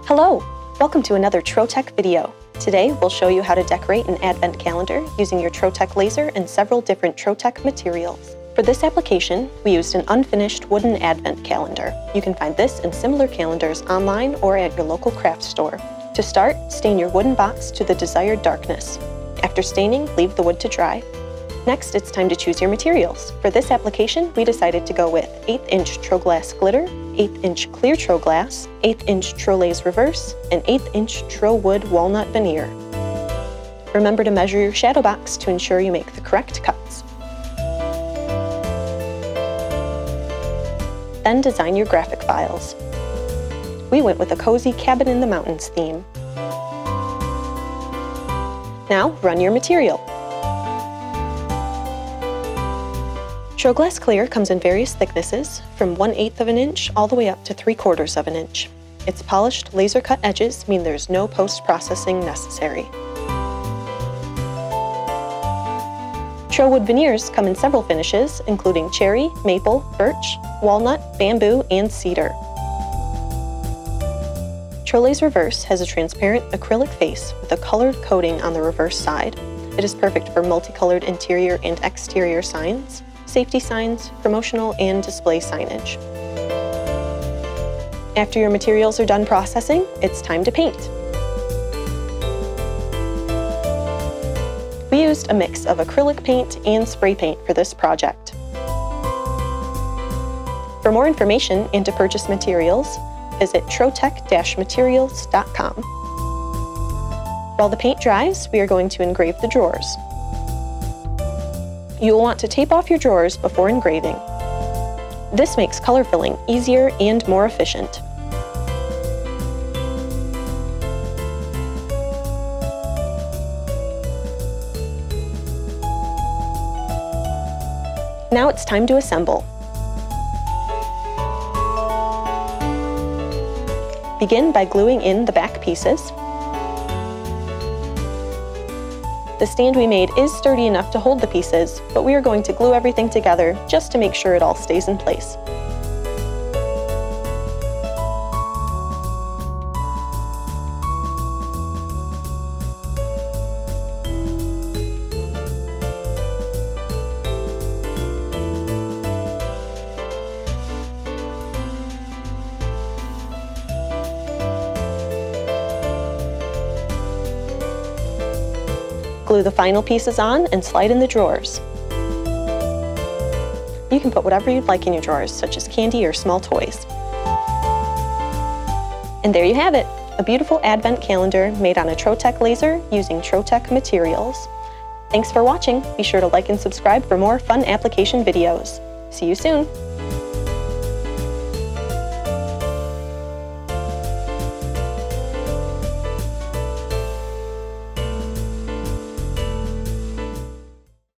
Hello! Welcome to another Trotec video. Today we'll show you how to decorate an advent calendar using your Trotec laser and several different Trotec materials. For this application, we used an unfinished wooden advent calendar. You can find this and similar calendars online or at your local craft store. To start, stain your wooden box to the desired darkness. After staining, leave the wood to dry. Next, it's time to choose your materials. For this application, we decided to go with 1/8" TroGlass glitter, 1/8" clear TroGlass, 1/8" TroLase Reverse, and 1/8" TroWood Walnut Veneer. Remember to measure your shadow box to ensure you make the correct cuts. Then design your graphic files. We went with a cozy cabin in the mountains theme. Now run your material. TroGlass Clear comes in various thicknesses, from 1/8 of an inch all the way up to 3/4 of an inch. Its polished, laser-cut edges mean there's no post-processing necessary. TroWood Veneers come in several finishes, including cherry, maple, birch, walnut, bamboo, and cedar. TroLase Reverse has a transparent acrylic face with a colored coating on the reverse side. It is perfect for multicolored interior and exterior signs, safety signs, promotional and display signage. After your materials are done processing, it's time to paint. We used a mix of acrylic paint and spray paint for this project. For more information and to purchase materials, visit trotec-materials.com. While the paint dries, we are going to engrave the drawers. You will want to tape off your drawers before engraving. This makes color filling easier and more efficient. Now it's time to assemble. Begin by gluing in the back pieces. The stand we made is sturdy enough to hold the pieces, but we are going to glue everything together just to make sure it all stays in place. Glue the final pieces on and slide in the drawers. You can put whatever you'd like in your drawers, such as candy or small toys. And there you have it, a beautiful advent calendar made on a Trotec laser using Trotec materials. Thanks for watching. Be sure to like and subscribe for more fun application videos. See you soon.